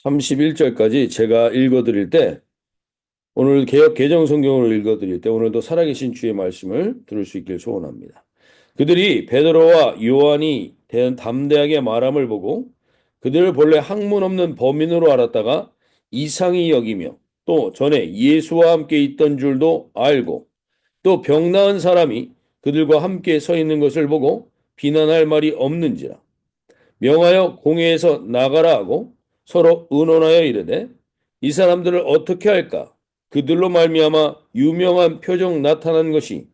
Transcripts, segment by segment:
31절까지 제가 읽어드릴 때 오늘 개역 개정 성경을 읽어드릴 때 오늘도 살아계신 주의 말씀을 들을 수 있길 소원합니다. 그들이 베드로와 요한이 담대하게 말함을 보고 그들을 본래 학문 없는 범인으로 알았다가 이상히 여기며 또 전에 예수와 함께 있던 줄도 알고 또 병 나은 사람이 그들과 함께 서 있는 것을 보고 비난할 말이 없는지라 명하여 공회에서 나가라 하고 서로 의논하여 이르되 이 사람들을 어떻게 할까? 그들로 말미암아 유명한 표적 나타난 것이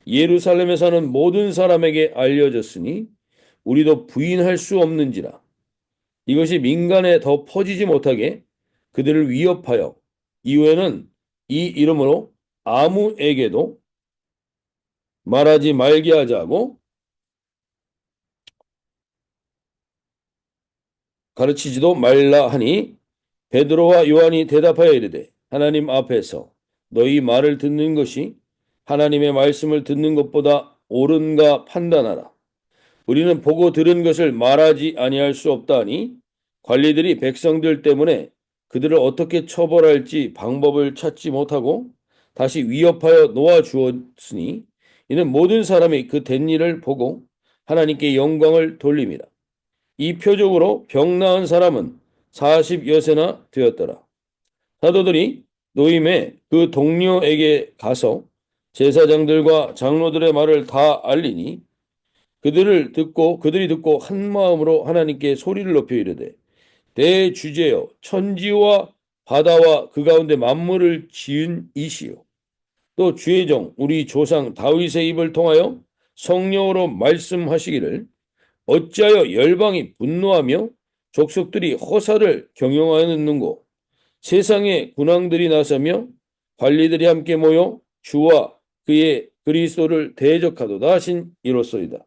예루살렘에 사는 모든 사람에게 알려졌으니 우리도 부인할 수 없는지라. 이것이 민간에 더 퍼지지 못하게 그들을 위협하여 이후에는 이 이름으로 아무에게도 말하지 말게 하자고 가르치지도 말라 하니 베드로와 요한이 대답하여 이르되 하나님 앞에서 너희 말을 듣는 것이 하나님의 말씀을 듣는 것보다 옳은가 판단하라. 우리는 보고 들은 것을 말하지 아니할 수 없다니 관리들이 백성들 때문에 그들을 어떻게 처벌할지 방법을 찾지 못하고 다시 위협하여 놓아 주었으니 이는 모든 사람이 그 된 일을 보고 하나님께 영광을 돌림이라. 이 표적으로 병 나은 사람은 40여세나 되었더라. 사도들이 노임에 그 동료에게 가서 제사장들과 장로들의 말을 다 알리니 그들이 듣고 한 마음으로 하나님께 소리를 높여 이르되 대주제여 천지와 바다와 그 가운데 만물을 지은 이시요 또 주의 종 우리 조상 다윗의 입을 통하여 성령으로 말씀하시기를 어찌하여 열방이 분노하며 족속들이 허사를 경영하였는고 세상의 군왕들이 나서며 관리들이 함께 모여 주와 그의 그리스도를 대적하도다 하신 이로소이다.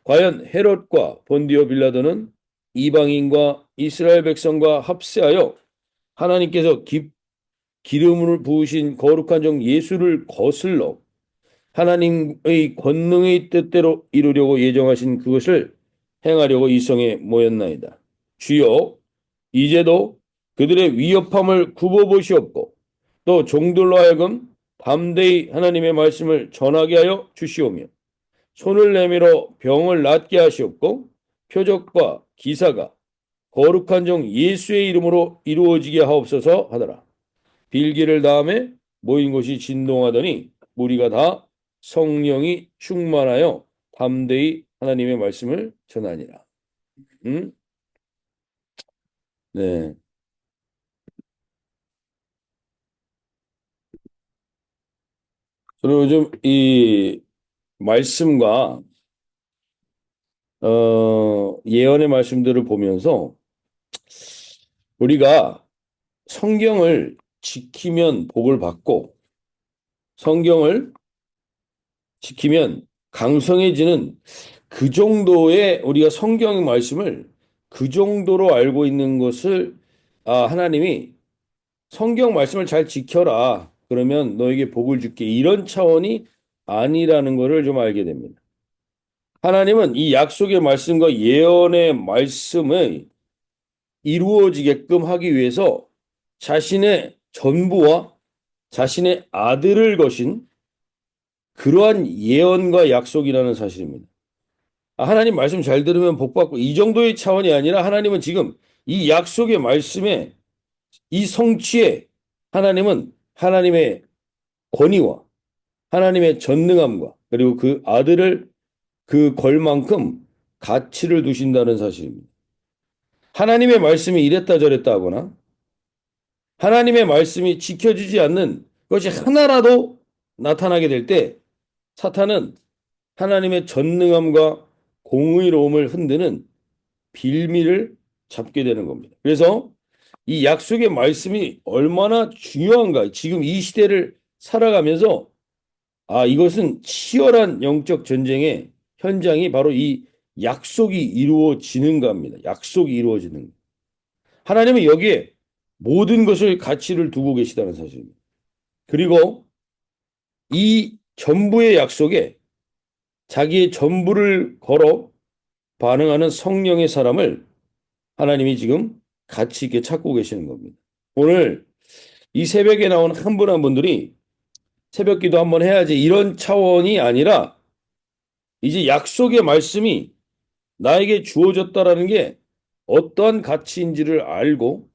과연 헤롯과 본디오 빌라도는 이방인과 이스라엘 백성과 합세하여 하나님께서 기름을 부으신 거룩한 종 예수를 거슬러 하나님의 권능의 뜻대로 이루려고 예정하신 그것을 행하려고 이 성에 모였나이다. 주여, 이제도 그들의 위협함을 굽어보시옵고 또 종들로 하여금 담대히 하나님의 말씀을 전하게 하여 주시오며 손을 내밀어 병을 낫게 하시옵고 표적과 기사가 거룩한 종 예수의 이름으로 이루어지게 하옵소서 하더라. 빌기를 다음에 모인 곳이 진동하더니 무리가 다 성령이 충만하여 담대히 하나님의 말씀을 전하니라. 음? 네. 저는 요즘 이 말씀과 예언의 말씀들을 보면서 우리가 성경을 지키면 복을 받고 성경을 지키면 강성해지는 그 정도의 우리가 성경 말씀을 그 정도로 알고 있는 것을 하나님이 성경 말씀을 잘 지켜라. 그러면 너에게 복을 줄게. 이런 차원이 아니라는 것을 좀 알게 됩니다. 하나님은 이 약속의 말씀과 예언의 말씀을 이루어지게끔 하기 위해서 자신의 전부와 자신의 아들을 거신 그러한 예언과 약속이라는 사실입니다. 하나님 말씀 잘 들으면 복 받고 이 정도의 차원이 아니라 하나님은 지금 이 약속의 말씀에 이 성취에 하나님은 하나님의 권위와 하나님의 전능함과 그리고 그 아들을 그 걸 만큼 가치를 두신다는 사실입니다. 하나님의 말씀이 이랬다 저랬다 하거나 하나님의 말씀이 지켜지지 않는 것이 하나라도 나타나게 될 때 사탄은 하나님의 전능함과 공의로움을 흔드는 빌미를 잡게 되는 겁니다. 그래서 이 약속의 말씀이 얼마나 중요한가. 지금 이 시대를 살아가면서 이것은 치열한 영적 전쟁의 현장이 바로 이 약속이 이루어지는가 합니다. 약속이 이루어지는 것. 하나님은 여기에 모든 것을 가치를 두고 계시다는 사실입니다. 그리고 이 전부의 약속에 자기의 전부를 걸어 반응하는 성령의 사람을 하나님이 지금 가치 있게 찾고 계시는 겁니다. 오늘 이 새벽에 나온 한 분 한 분들이 새벽 기도 한번 해야지 이런 차원이 아니라 이제 약속의 말씀이 나에게 주어졌다라는 게 어떠한 가치인지를 알고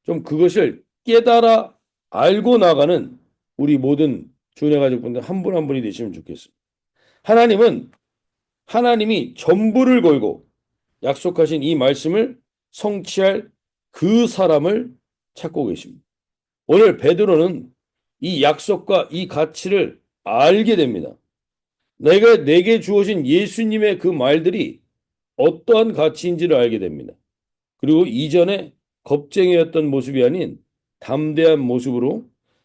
좀 그것을 깨달아 알고 나가는 우리 모든 주내 가족분들 한 분 한 분이 되시면 좋겠습니다. 하나님은 하나님이 전부를 걸고 약속하신 이 말씀을 성취할 그 사람을 찾고 계십니다. 오늘 베드로는 이 약속과 이 가치를 알게 됩니다. 내게 주어진 예수님의 그 말들이 어떠한 가치인지를 알게 됩니다. 그리고 이전에 겁쟁이였던 모습이 아닌 담대한 모습으로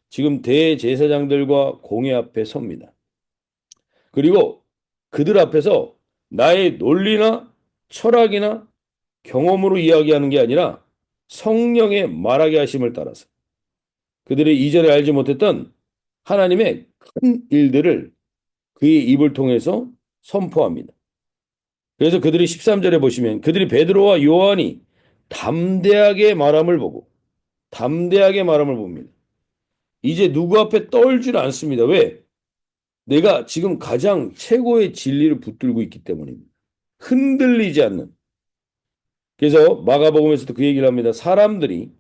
지금 대제사장들과 공회 앞에 섭니다. 그리고 그들 앞에서 나의 논리나 철학이나 경험으로 이야기하는 게 아니라 성령의 말하게 하심을 따라서 그들이 이전에 알지 못했던 하나님의 큰 일들을 그의 입을 통해서 선포합니다. 그래서 그들이 13절에 보시면 그들이 베드로와 요한이 담대하게 말함을 봅니다. 이제 누구 앞에 떨질 않습니다. 왜? 내가 지금 가장 최고의 진리를 붙들고 있기 때문입니다. 흔들리지 않는. 그래서 마가복음에서도 그 얘기를 합니다. 사람들이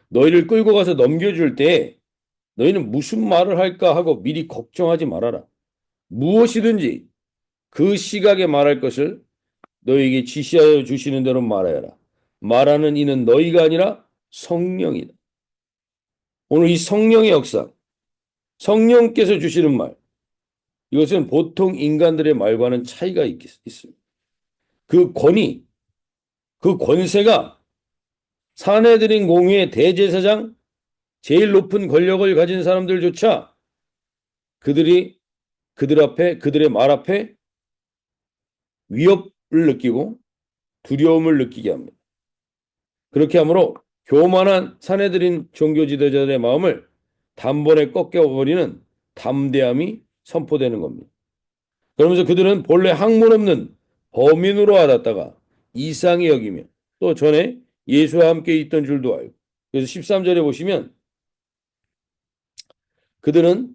너희를 끌고 가서 넘겨줄 때 너희는 무슨 말을 할까 하고 미리 걱정하지 말아라. 무엇이든지 그 시각에 말할 것을 너희에게 지시하여 주시는 대로 말하여라. 말하는 이는 너희가 아니라 성령이다. 오늘 이 성령의 역사, 성령께서 주시는 말, 이것은 보통 인간들의 말과는 차이가 있습니다. 그 권위, 그 권세가 사내들인 공의의 대제사장, 제일 높은 권력을 가진 사람들조차 그들이 그들 앞에, 그들의 말 앞에 위협을 느끼고 두려움을 느끼게 합니다. 그렇게 하므로 교만한 사내들인 종교 지도자들의 마음을 단번에 꺾여버리는 담대함이 선포되는 겁니다. 그러면서 그들은 본래 학문 없는 범인으로 알았다가 이상히 여기며 또 전에 예수와 함께 있던 줄도 알고 그래서 13절에 보시면 그들은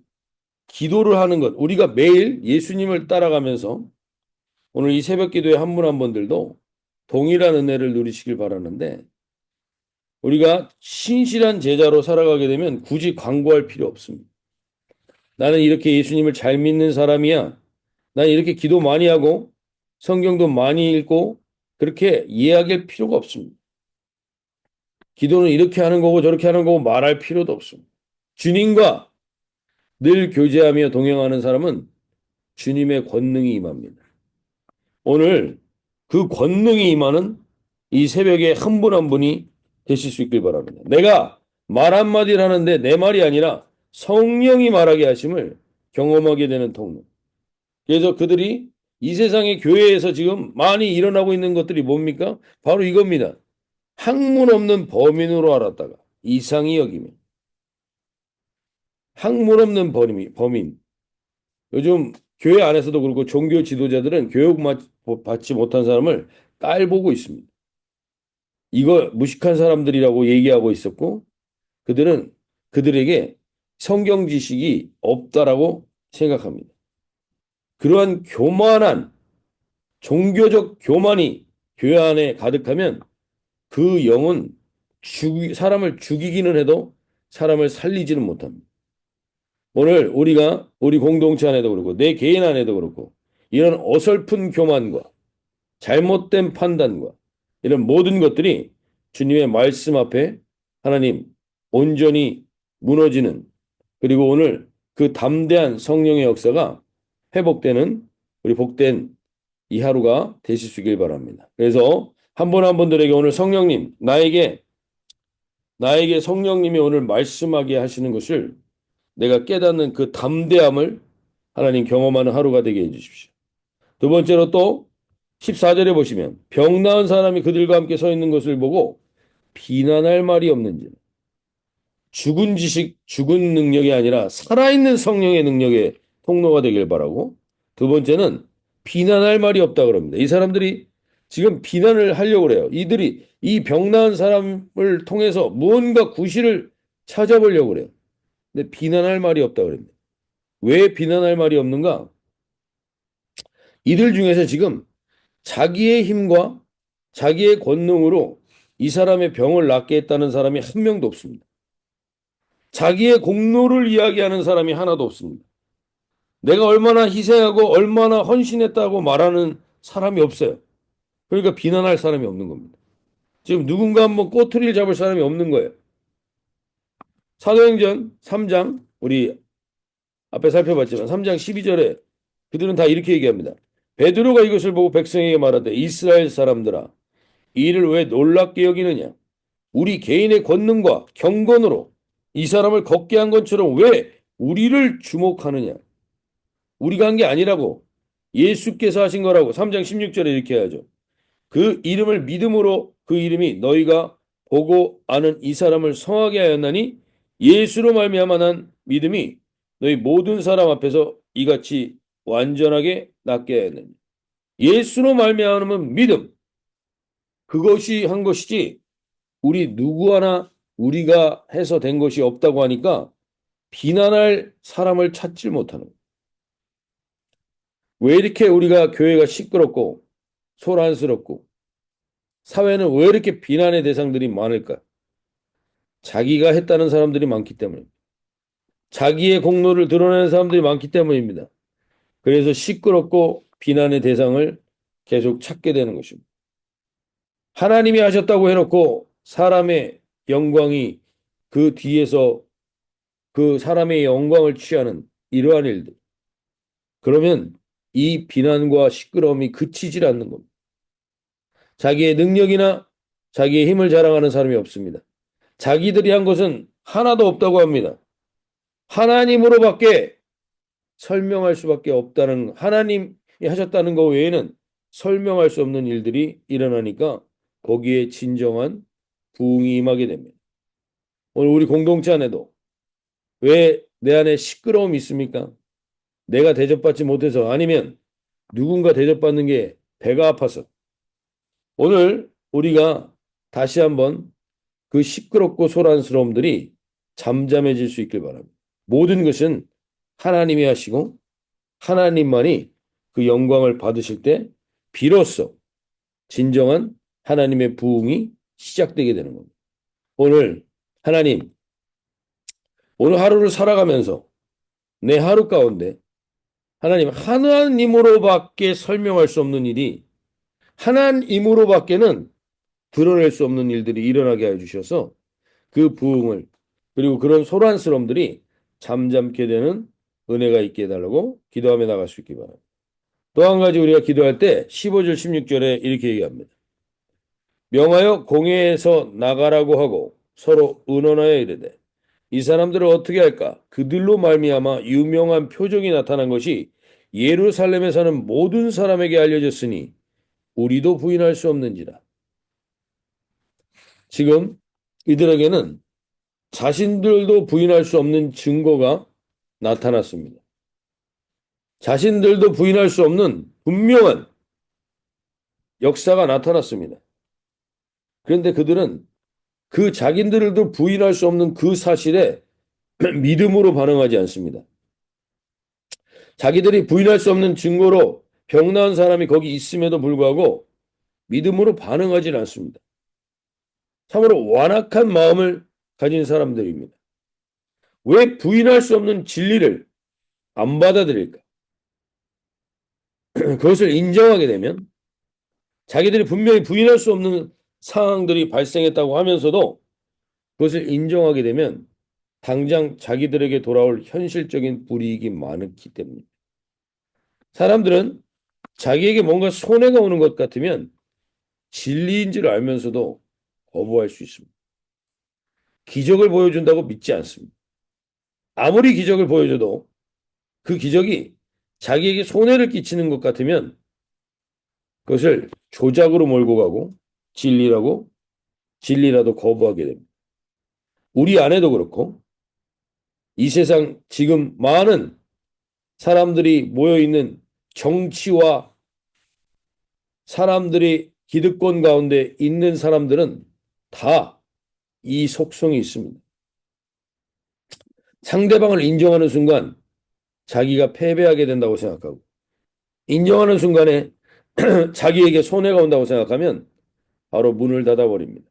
기도를 하는 것 우리가 매일 예수님을 따라가면서 오늘 이 새벽 기도의 한 분 한 분들도 동일한 은혜를 누리시길 바라는데 우리가 신실한 제자로 살아가게 되면 굳이 광고할 필요 없습니다. 나는 이렇게 예수님을 잘 믿는 사람이야. 나는 이렇게 기도 많이 하고 성경도 많이 읽고 그렇게 이야기할 필요가 없습니다. 기도는 이렇게 하는 거고 저렇게 하는 거고 말할 필요도 없습니다. 주님과 늘 교제하며 동행하는 사람은 주님의 권능이 임합니다. 오늘 그 권능이 임하는 이 새벽에 한 분 한 분이 되실 수 있길 바랍니다. 내가 말 한마디를 하는데 내 말이 아니라 성령이 말하게 하심을 경험하게 되는 통로. 그래서 그들이 이 세상의 교회에서 지금 많이 일어나고 있는 것들이 뭡니까? 바로 이겁니다. 학문 없는 범인으로 알았다가 이상히 여기며 학문 없는 범인. 요즘 교회 안에서도 그렇고 종교 지도자들은 교육 받지 못한 사람을 깔보고 있습니다. 이거 무식한 사람들이라고 얘기하고 있었고 그들은 그들에게 성경 지식이 없다라고 생각합니다. 그러한 교만한 종교적 교만이 교회 안에 가득하면 그 영은 사람을 죽이기는 해도 사람을 살리지는 못합니다. 오늘 우리가 우리 공동체 안에도 그렇고 내 개인 안에도 그렇고 이런 어설픈 교만과 잘못된 판단과 이런 모든 것들이 주님의 말씀 앞에 하나님 온전히 무너지는 그리고 오늘 그 담대한 성령의 역사가 회복되는 우리 복된 이 하루가 되실 수 있길 바랍니다. 그래서 한 분 한 분들에게 오늘 성령님 나에게 성령님이 오늘 말씀하게 하시는 것을 내가 깨닫는 그 담대함을 하나님 경험하는 하루가 되게 해주십시오. 두 번째로 또 14절에 보시면 병 나은 사람이 그들과 함께 서 있는 것을 보고 비난할 말이 없는지 죽은 지식, 죽은 능력이 아니라 살아있는 성령의 능력의 통로가 되길 바라고 두 번째는 비난할 말이 없다 그럽니다. 이 사람들이 지금 비난을 하려고 그래요. 이들이 이 병나은 사람을 통해서 무언가 구실을 찾아보려고 그래요. 근데 비난할 말이 없다 그럽니다. 왜 비난할 말이 없는가? 이들 중에서 지금 자기의 힘과 자기의 권능으로 이 사람의 병을 낫게 했다는 사람이 한 명도 없습니다. 자기의 공로를 이야기하는 사람이 하나도 없습니다. 내가 얼마나 희생하고 얼마나 헌신했다고 말하는 사람이 없어요. 그러니까 비난할 사람이 없는 겁니다. 지금 누군가 한번 꼬투리를 잡을 사람이 없는 거예요. 사도행전 3장 우리 앞에 살펴봤지만 3장 12절에 그들은 다 이렇게 얘기합니다. 베드로가 이것을 보고 백성에게 말하되 이스라엘 사람들아 이 일을 왜 놀랍게 여기느냐 우리 개인의 권능과 경건으로 이 사람을 걷게 한 것처럼 왜 우리를 주목하느냐 우리가 한 게 아니라고 예수께서 하신 거라고 3장 16절에 이렇게 하죠. 그 이름을 믿음으로 그 이름이 너희가 보고 아는 이 사람을 성하게 하였나니 예수로 말미암아 난 믿음이 너희 모든 사람 앞에서 이같이 완전하게 낫게 하였느니 예수로 말미암은 믿음 그것이 한 것이지 우리 누구 하나 우리가 해서 된 것이 없다고 하니까 비난할 사람을 찾질 못하는 거예요. 왜 이렇게 우리가 교회가 시끄럽고 소란스럽고 사회는 왜 이렇게 비난의 대상들이 많을까? 자기가 했다는 사람들이 많기 때문입니다. 자기의 공로를 드러내는 사람들이 많기 때문입니다. 그래서 시끄럽고 비난의 대상을 계속 찾게 되는 것입니다. 하나님이 하셨다고 해놓고 사람의 영광이 그 뒤에서 그 사람의 영광을 취하는 이러한 일들. 그러면 이 비난과 시끄러움이 그치질 않는 겁니다. 자기의 능력이나 자기의 힘을 자랑하는 사람이 없습니다. 자기들이 한 것은 하나도 없다고 합니다. 하나님으로밖에 설명할 수밖에 없다는 하나님이 하셨다는 것 외에는 설명할 수 없는 일들이 일어나니까 거기에 진정한 부흥이 임하게 됩니다. 오늘 우리 공동체 안에도 왜 내 안에 시끄러움이 있습니까? 내가 대접받지 못해서 아니면 누군가 대접받는 게 배가 아파서 오늘 우리가 다시 한번 그 시끄럽고 소란스러움들이 잠잠해질 수 있길 바랍니다. 모든 것은 하나님이 하시고 하나님만이 그 영광을 받으실 때 비로소 진정한 하나님의 부흥이 시작되게 되는 겁니다. 오늘 하나님, 오늘 하루를 살아가면서 내 하루 가운데 하나님, 하나님으로밖에 설명할 수 없는 일이 하나님으로밖에는 드러낼 수 없는 일들이 일어나게 해주셔서 그 부흥을 그리고 그런 소란스러움들이 잠잠게 되는 은혜가 있게 해달라고 기도하며 나갈 수 있기 바랍니다. 또 한 가지 우리가 기도할 때 15절 16절에 이렇게 얘기합니다. 명하여 공회에서 나가라고 하고 서로 의논하여 이르되 이 사람들을 어떻게 할까? 그들로 말미암아 유명한 표적이 나타난 것이 예루살렘에 사는 모든 사람에게 알려졌으니 우리도 부인할 수 없는지라. 지금 이들에게는 자신들도 부인할 수 없는 증거가 나타났습니다. 자신들도 부인할 수 없는 분명한 역사가 나타났습니다. 그런데 그들은 그 자기들도 부인할 수 없는 그 사실에 믿음으로 반응하지 않습니다. 자기들이 부인할 수 없는 증거로 병 나은 사람이 거기 있음에도 불구하고 믿음으로 반응하지 않습니다. 참으로 완악한 마음을 가진 사람들입니다. 왜 부인할 수 없는 진리를 안 받아들일까? 그것을 인정하게 되면 자기들이 분명히 부인할 수 없는 상황들이 발생했다고 하면서도 그것을 인정하게 되면 당장 자기들에게 돌아올 현실적인 불이익이 많기 때문입니다. 사람들은 자기에게 뭔가 손해가 오는 것 같으면 진리인 줄 알면서도 거부할 수 있습니다. 기적을 보여준다고 믿지 않습니다. 아무리 기적을 보여줘도 그 기적이 자기에게 손해를 끼치는 것 같으면 그것을 조작으로 몰고 가고 진리라도 거부하게 됩니다. 우리 안에도 그렇고 이 세상 지금 많은 사람들이 모여있는 정치와 사람들이 기득권 가운데 있는 사람들은 다 이 속성이 있습니다. 상대방을 인정하는 순간 자기가 패배하게 된다고 생각하고, 인정하는 순간에 자기에게 손해가 온다고 생각하면 바로 문을 닫아버립니다.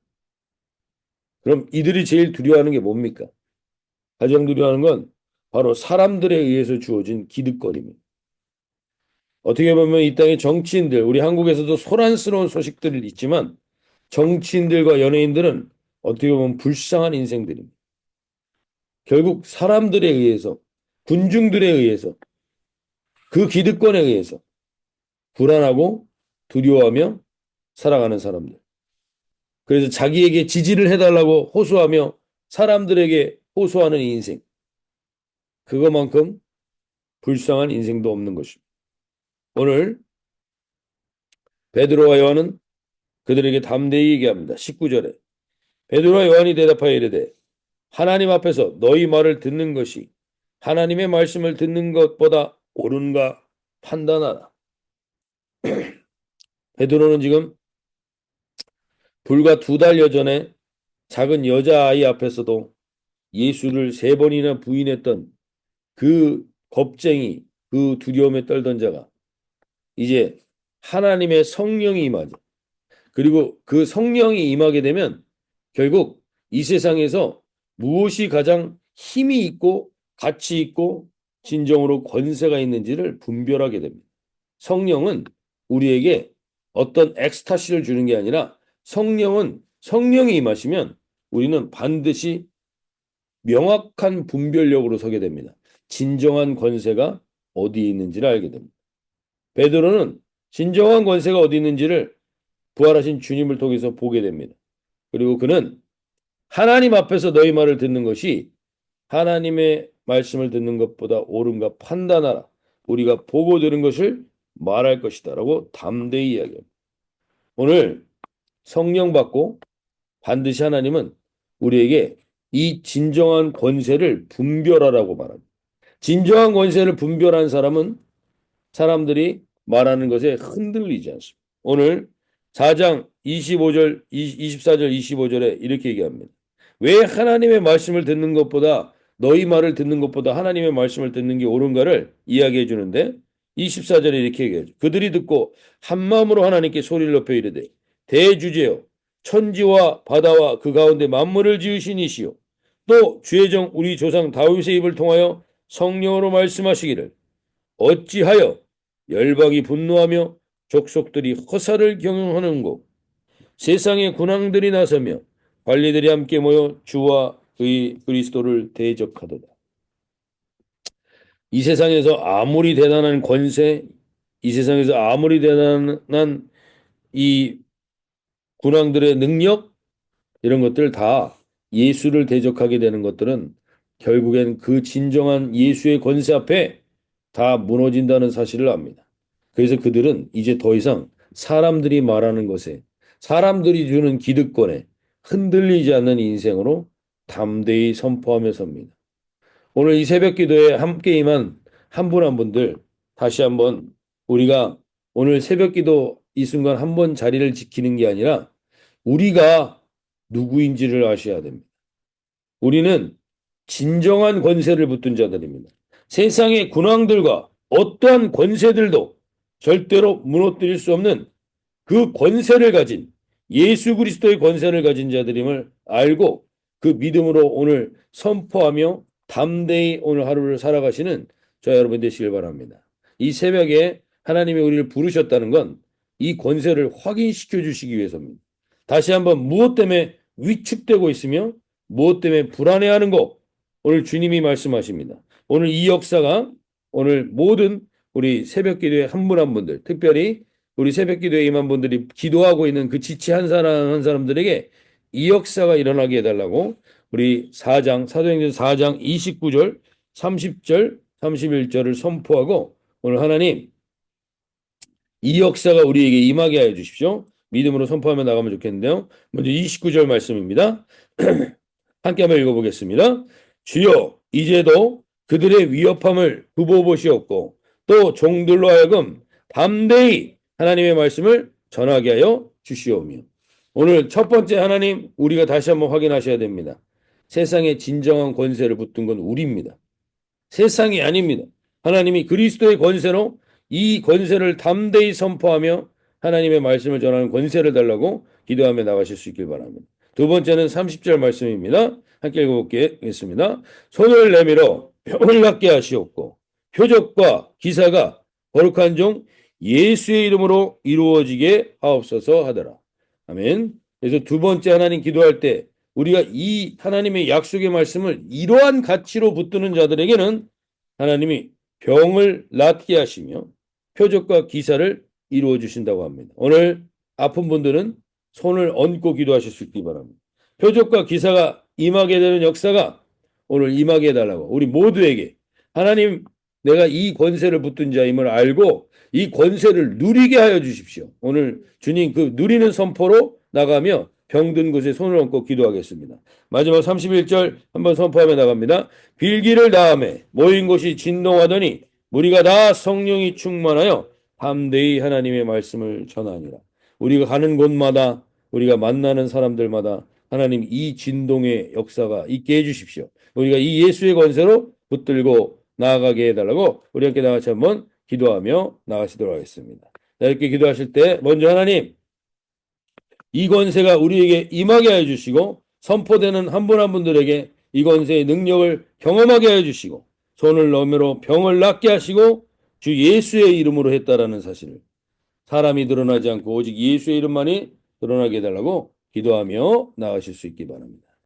그럼 이들이 제일 두려워하는 게 뭡니까? 가장 두려워하는 건 바로 사람들에 의해서 주어진 기득권입니다. 어떻게 보면 이 땅의 정치인들, 우리 한국에서도 소란스러운 소식들이 있지만 정치인들과 연예인들은 어떻게 보면 불쌍한 인생들입니다. 결국 사람들에 의해서, 군중들에 의해서, 그 기득권에 의해서 불안하고 두려워하며 살아가는 사람들. 그래서 자기에게 지지를 해달라고 호소하며 사람들에게 호소하는 인생. 그것만큼 불쌍한 인생도 없는 것입니다. 오늘 베드로와 요한은 그들에게 담대히 얘기합니다. 19절에 베드로와 요한이 대답하여 이르되 하나님 앞에서 너희 말을 듣는 것이 하나님의 말씀을 듣는 것보다 옳은가 판단하라. 베드로는 지금 불과 2달여 전에 작은 여자아이 앞에서도 예수를 3번이나 부인했던 그 겁쟁이, 그 두려움에 떨던 자가 이제 하나님의 성령이 임하죠. 그리고 그 성령이 임하게 되면 결국 이 세상에서 무엇이 가장 힘이 있고 가치 있고 진정으로 권세가 있는지를 분별하게 됩니다. 성령은 우리에게 어떤 엑스타시를 주는 게 아니라 성령이 임하시면 우리는 반드시 명확한 분별력으로 서게 됩니다. 진정한 권세가 어디 있는지를 알게 됩니다. 베드로는 진정한 권세가 어디 있는지를 부활하신 주님을 통해서 보게 됩니다. 그리고 그는 하나님 앞에서 너희 말을 듣는 것이 하나님의 말씀을 듣는 것보다 옳은가 판단하라. 우리가 보고 들은 것을 말할 것이다 라고 담대히 이야기합니다. 오늘 성령 받고 반드시 하나님은 우리에게 이 진정한 권세를 분별하라고 말합니다. 진정한 권세를 분별한 사람은 사람들이 말하는 것에 흔들리지 않습니다. 오늘 4장 24절 25절에 이렇게 얘기합니다. 왜 하나님의 말씀을 듣는 것보다 너희 말을 듣는 것보다 하나님의 말씀을 듣는 게 옳은가를 이야기해 주는데 24절에 이렇게 얘기하죠. 그들이 듣고 한 마음으로 하나님께 소리를 높여 이르되 대주제여 천지와 바다와 그 가운데 만물을 지으신 이시요 또 주의 종 우리 조상 다윗의 입을 통하여 성령으로 말씀하시기를 어찌하여 열방이 분노하며 족속들이 허사를 경영하는고 세상의 군왕들이 나서며 관리들이 함께 모여 주와 그의 그리스도를 대적하도다. 이 세상에서 아무리 대단한 권세, 이 세상에서 아무리 대단한 이 군왕들의 능력 이런 것들 다 예수를 대적하게 되는 것들은 결국엔 그 진정한 예수의 권세 앞에 다 무너진다는 사실을 압니다. 그래서 그들은 이제 더 이상 사람들이 말하는 것에 사람들이 주는 기득권에 흔들리지 않는 인생으로 담대히 선포하며 섭니다. 오늘 이 새벽 기도에 함께 임한 한 분 한 분들 다시 한번 우리가 오늘 새벽 기도 이 순간 한 번 자리를 지키는 게 아니라 우리가 누구인지를 아셔야 됩니다. 우리는 진정한 권세를 붙든 자들입니다. 세상의 군왕들과 어떠한 권세들도 절대로 무너뜨릴 수 없는 그 권세를 가진 예수 그리스도의 권세를 가진 자들임을 알고 그 믿음으로 오늘 선포하며 담대히 오늘 하루를 살아가시는 저와 여러분 되시길 바랍니다. 이 새벽에 하나님이 우리를 부르셨다는 건 이 권세를 확인시켜 주시기 위해서입니다. 다시 한번 무엇 때문에 위축되고 있으며 무엇 때문에 불안해하는 거 오늘 주님이 말씀하십니다. 오늘 이 역사가 오늘 모든 우리 새벽 기도의 한 분 한 분들 특별히 우리 새벽 기도에 임한 분들이 기도하고 있는 그 지치 한 사람 한 사람들에게 이 역사가 일어나게 해달라고 우리 사도행전 4장 29절 30절 31절을 선포하고 오늘 하나님 이 역사가 우리에게 임하게 하여 주십시오. 믿음으로 선포하며 나가면 좋겠는데요. 먼저 29절 말씀입니다. 함께 한번 읽어보겠습니다. 주여 이제도 그들의 위협함을 굽어보시옵고 또 종들로 하여금 담대히 하나님의 말씀을 전하게 하여 주시오며. 오늘 첫 번째 하나님 우리가 다시 한번 확인하셔야 됩니다. 세상의 진정한 권세를 붙든 건 우리입니다. 세상이 아닙니다. 하나님이 그리스도의 권세로 이 권세를 담대히 선포하며 하나님의 말씀을 전하는 권세를 달라고 기도하며 나가실 수 있길 바랍니다. 두 번째는 30절 말씀입니다. 함께 읽어보겠습니다. 손을 내밀어 병을 낫게 하시옵고 표적과 기사가 거룩한 종 예수의 이름으로 이루어지게 하옵소서 하더라. 아멘. 그래서 두 번째 하나님 기도할 때 우리가 이 하나님의 약속의 말씀을 이러한 가치로 붙드는 자들에게는 하나님이 병을 낫게 하시며 표적과 기사를 이루어 주신다고 합니다. 오늘 아픈 분들은 손을 얹고 기도하실 수 있기 바랍니다. 표적과 기사가 임하게 되는 역사가 오늘 임하게 해달라고 우리 모두에게 하나님 내가 이 권세를 붙든 자임을 알고 이 권세를 누리게 하여 주십시오. 오늘 주님 그 누리는 선포로 나가며 병든 곳에 손을 얹고 기도하겠습니다. 마지막 31절 한번 선포하며 나갑니다. 빌기를 다음에 모인 곳이 진동하더니 우리가 다 성령이 충만하여 담대히 하나님의 말씀을 전하니라. 우리가 가는 곳마다 우리가 만나는 사람들마다 하나님 이 진동의 역사가 있게 해주십시오. 우리가 이 예수의 권세로 붙들고 나아가게 해달라고 우리 함께 다 같이 한번 기도하며 나가시도록 하겠습니다. 이렇게 기도하실 때 먼저 하나님 이 권세가 우리에게 임하게 해주시고 선포되는 한 분 한 분들에게 이 권세의 능력을 경험하게 해주시고 손을 넘으로 병을 낫게 하시고 주 예수의 이름으로 했다라는 사실을 사람이 드러나지 않고 오직 예수의 이름만이 드러나게 해달라고 기도하며 나가실 수 있기 바랍니다.